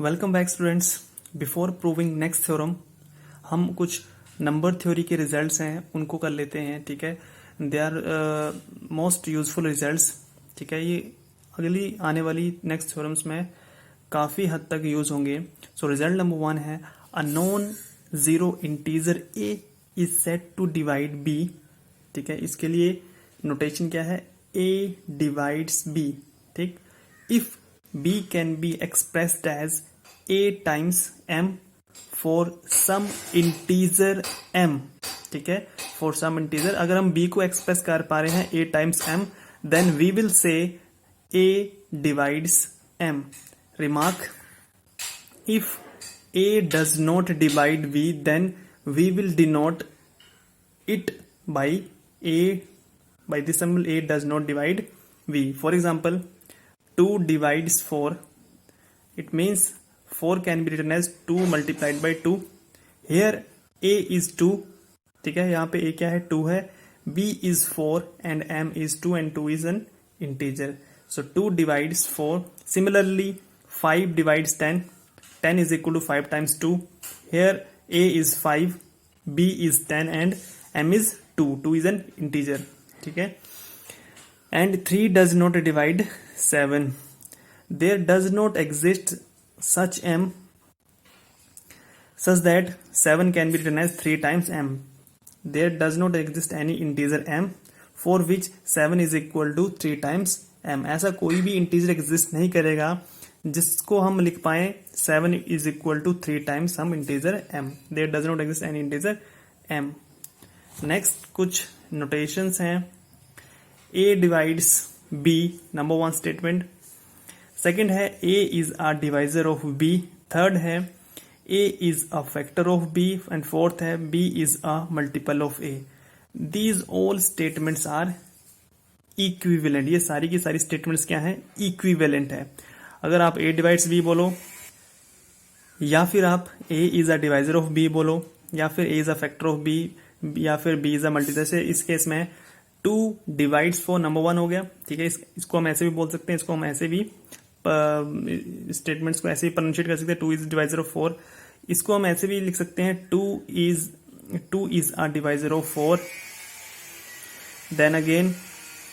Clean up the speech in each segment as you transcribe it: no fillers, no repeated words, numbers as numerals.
Welcome back students. Before proving next theorem हम कुछ number theory के रिजल्ट्स हैं उनको कर लेते हैं। ठीक है, they are most useful results. ठीक है, ये अगली आने वाली नेक्स्ट थ्योरम्स में काफ़ी हद तक यूज होंगे। सो रिजल्ट नंबर 1 है a non zero integer A is set to divide B. ठीक है, इसके लिए नोटेशन क्या है? A divides B. ठीक, if b can be expressed as a times m for some integer m। ठीक है, for some integer अगर हम b को एक्सप्रेस कर पा रहे हैं a times m, then we will say a divides m। Remark, if a does not divide b, then we will denote it by a, by the symbol a does not divide b। For example, 2 divides 4, it means 4 can be written as 2 multiplied by 2। here a is 2। ठीक है, यहाँ पे a क्या है? 2 है। b is 4 and m is 2 and 2 is an integer, so 2 divides 4। similarly 5 divides 10, 10 is equal to 5 times 2। here a is 5, b is 10 and m is 2, 2 is an integer। ठीक है, and 3 does not divide 7। there does not exist such m such that 7 can be written as 3 times m। there does not exist any integer m for which 7 is equal to 3 times m। ऐसा कोई भी integer exist नहीं करेगा जिसको हम लिख पाए 7 is equal to 3 times some integer m। there does not exist any integer m। Next कुछ नोटेशंस हैं। a divides b, number 1 statement. Second है a is a divisor of b। Third है a is a factor of b and fourth है b is a multiple of a। these all statements are equivalent। ये सारी की सारी statements क्या हैं? Equivalent है। अगर आप a divides b बोलो, या फिर आप a is a divisor of b बोलो, या फिर a is a factor of b, या फिर b is a multiple। जैसे इस केस में 2 divides 4 नंबर 1 हो गया। ठीक है, इसको हम ऐसे भी बोल सकते हैं, इसको हम ऐसे भी स्टेटमेंट्स को ऐसे ही प्रोनाउंशिएट कर सकते हैं। 2 इज डिवाइजर ऑफ 4। इसको हम ऐसे भी लिख सकते हैं 2 is a divisor of 4। Then again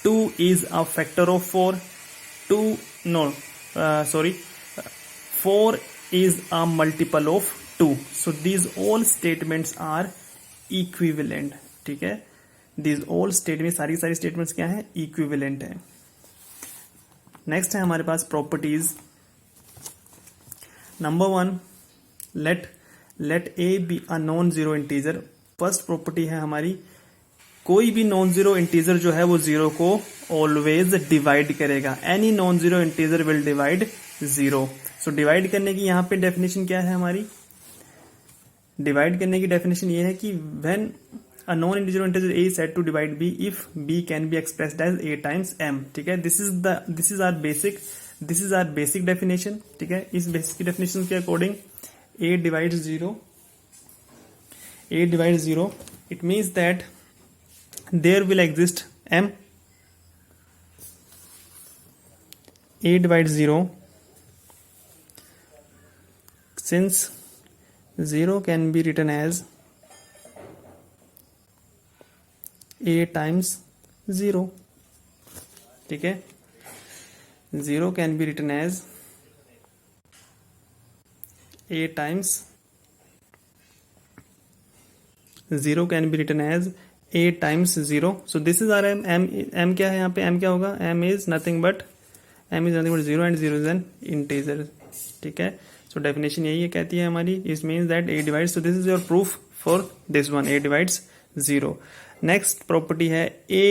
2 is a factor of 4। 4 is a multiple of 2। So these all statements are equivalent. ठीक है, दीज ऑल स्टेटमेंट, सारी सारी स्टेटमेंट्स क्या है? इक्विवेलेंट है। नेक्स्ट है हमारे पास properties. Number 1, let a be a non zero integer. First property है हमारी, कोई भी नॉन जीरो इंटीजर जो है वो जीरो को ऑलवेज डिवाइड करेगा। Any non zero integer will divide zero. So divide करने की यहाँ पे डेफिनेशन क्या है हमारी? डिवाइड करने की डेफिनेशन ये है कि when a non-integer integer a is said to divide b if b can be expressed as a times m। ठीक है, this is our basic definition। ठीक है, इस बेसिक डेफिनेशन के according a divides 0 it means that there will exist m। a divides 0 since 0 can be written as a times 0। ठीक है, 0 can be written as a times 0 can be written as a times 0। so this is our m क्या है यहाँ पे? m क्या होगा? m is nothing but 0 and 0 is an integer। ठीक है, so definition यही है, कहती है हमारी, it means that a divides, so this is your proof for this one, a divides 0। Next property है a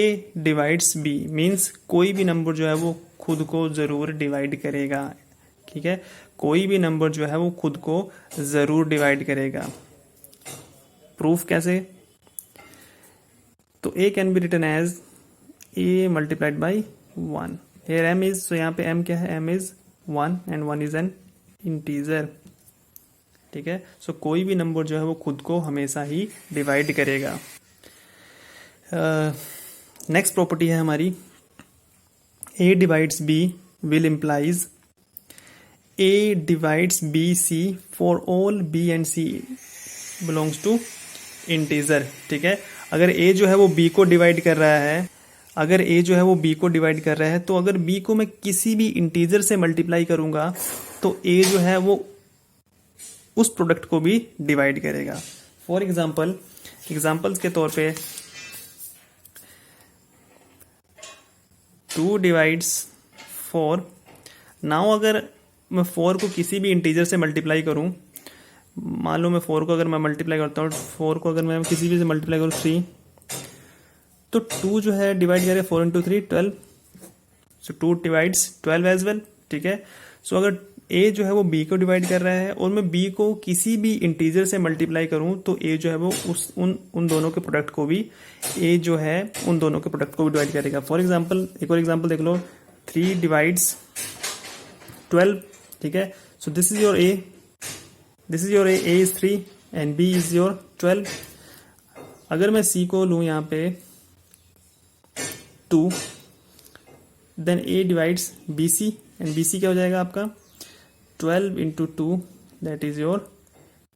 डिवाइड्स b, मीन्स कोई भी नंबर जो है वो खुद को जरूर डिवाइड करेगा। ठीक है, कोई भी नंबर जो है वो खुद को जरूर डिवाइड करेगा। प्रूफ कैसे? तो a can be written as a multiplied by 1। Here m is, so यहाँ पे m क्या है? m is 1 and 1 is an integer. ठीक है, सो कोई भी नंबर जो है वो खुद को हमेशा ही डिवाइड करेगा। नेक्स्ट प्रॉपर्टी है हमारी, a divides b will implies A divides B C for all B and C belongs to integer, ठीक है। अगर A जो है वो B को डिवाइड कर रहा है, अगर A जो है वो B को डिवाइड कर रहा है, तो अगर B को मैं किसी भी इंटीजर से मल्टीप्लाई करूंगा तो A जो है वो उस प्रोडक्ट को भी डिवाइड करेगा। फॉर एग्जाम्पल, एग्जाम्पल्स के तौर पे 2 डिवाइड्स 4। नाउ अगर मैं 4 को किसी भी इंटीजर से मल्टीप्लाई करूं, मान लो मैं 4 को अगर मैं मल्टीप्लाई करता हूँ, 4 को अगर मैं किसी भी से मल्टीप्लाई करूँ 3, तो 2 जो है डिवाइड करें 4 इंटू 3 12, सो 2 डिवाइड्स 12 एज वेल, ठीक है। सो अगर A जो है वो B को डिवाइड कर रहा है और मैं B को किसी भी इंटीजर से मल्टीप्लाई करूं तो A जो है वो उन दोनों के प्रोडक्ट को भी, A जो है उन दोनों के प्रोडक्ट को भी डिवाइड करेगा। फॉर एग्जांपल, एक और एग्जांपल देख लो, 3 डिवाइड्स 12, ठीक है। So this is your A, this is your A is 3 and B is your 12। अगर मैं C को लूं यहाँ पे 2, then A divides BC and BC क्या हो जाएगा आपका 12 into 2, that is your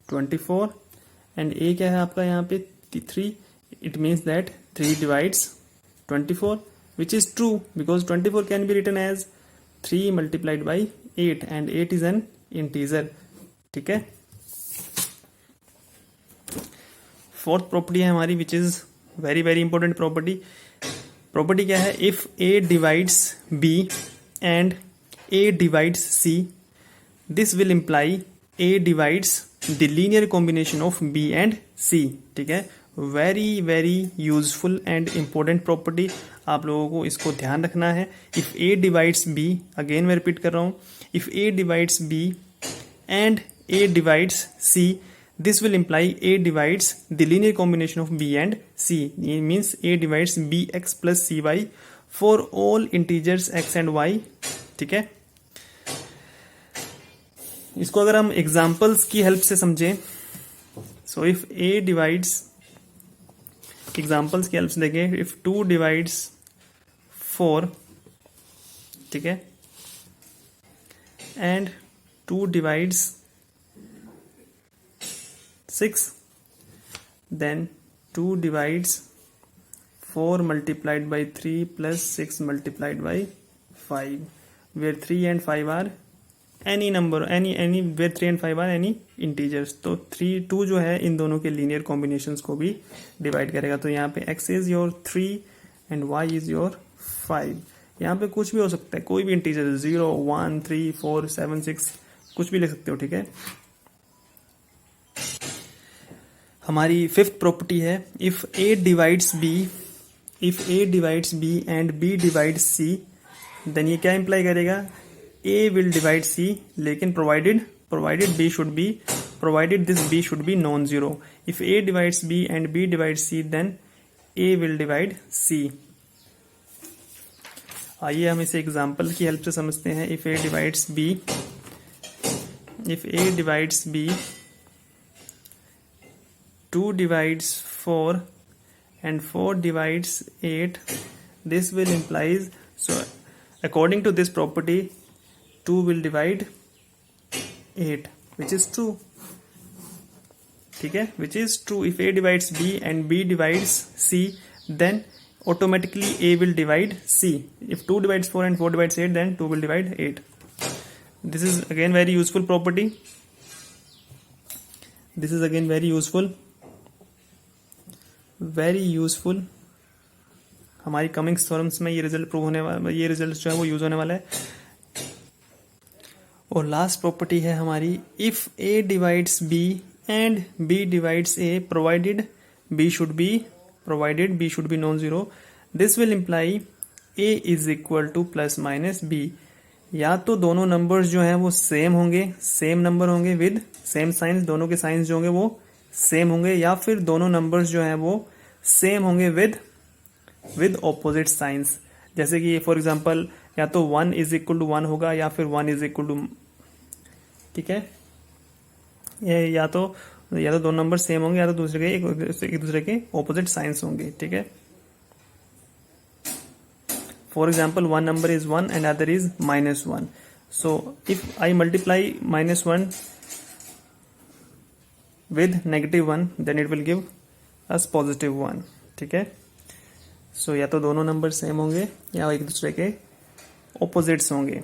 24 and A क्या है आपका यहाँ पे 3, it means that 3 divides 24 which is true because 24 can be written as 3 multiplied by 8 and 8 is an integer, ठीक है। फोर्थ प्रॉपर्टी है हमारी which is very very important property. Property क्या है, if A divides B and A divides C, this will imply A divides the linear combination of B and C, ठीक है। Very very useful and important property, आप लोगों को इसको ध्यान रखना है। If A divides B, again मैं रिपीट कर रहा हूं, if A divides B and A divides C, this will imply A divides the linear combination of B and C. It means A divides BX plus CY for all integers X and Y, ठीक है। इसको अगर हम examples की help से समझें, so if A divides, examples की help से देखें, इफ 2 डिवाइड्स 4, ठीक है, and 2 divides 6, then 2 divides 4 multiplied by 3 plus 6 multiplied by 5, where 3 and 5 are any number, any where 3 and 5 are any integers। तो 2 जो है इन दोनों के लीनियर कॉम्बिनेशंस को भी डिवाइड करेगा। तो यहाँ पे x is your 3 and y is your 5। यहाँ पे कुछ भी हो सकता है, कोई भी इंटीजर, 0 1 3 4 7 6 कुछ भी ले सकते हो, ठीक है। हमारी फिफ्थ प्रॉपर्टी है, if A divides B, if A divides B and B divides C, then ये क्या इंप्लाई करेगा, A will divide C, लेकिन provided B should be, provided this B should be non-zero. If A divides B and B divides C, then A will divide C. आइए हम इसे example की help से समझते हैं। If A divides B, if A divides B, 2 divides 4 and 4 divides 8, this will implies, so according to this property 2 will divide 8, which is true, ठीक है, which is true। if A divides B and B divides C, then automatically A will divide C। if 2 divides 4 and 4 divides 8, then 2 will divide 8। this is again very useful property, this is again very useful, very useful। हमारी coming theorems में ये result prove होने वाला, ये result जो है वो use होने वाला है। और लास्ट प्रॉपर्टी है हमारी, if A divides B and B divides A, provided B should be non zero, this will imply A is equal two plus minus B। या तो दोनों नंबर्स जो हैं वो सेम होंगे, सेम नंबर होंगे विद सेम साइंस, दोनों के साइंस जो होंगे वो सेम होंगे, या फिर दोनों नंबर्स जो हैं वो सेम होंगे विद ऑपोजिट साइंस। जैसे कि फॉर एग्जांपल या तो 1 इज इक्वल टू 1 होगा या फिर 1 इज इक्वल टू, ठीक है, ये या तो दोनों नंबर सेम होंगे या तो एक दूसरे के ऑपोजिट साइंस होंगे, ठीक है। For example 1 number is 1 and other is -1, so if I multiply -1 with -1 then it will give us +1. ठीक है, सो या तो दोनों नंबर सेम होंगे या एक दूसरे के ऑपोजिट्स होंगे.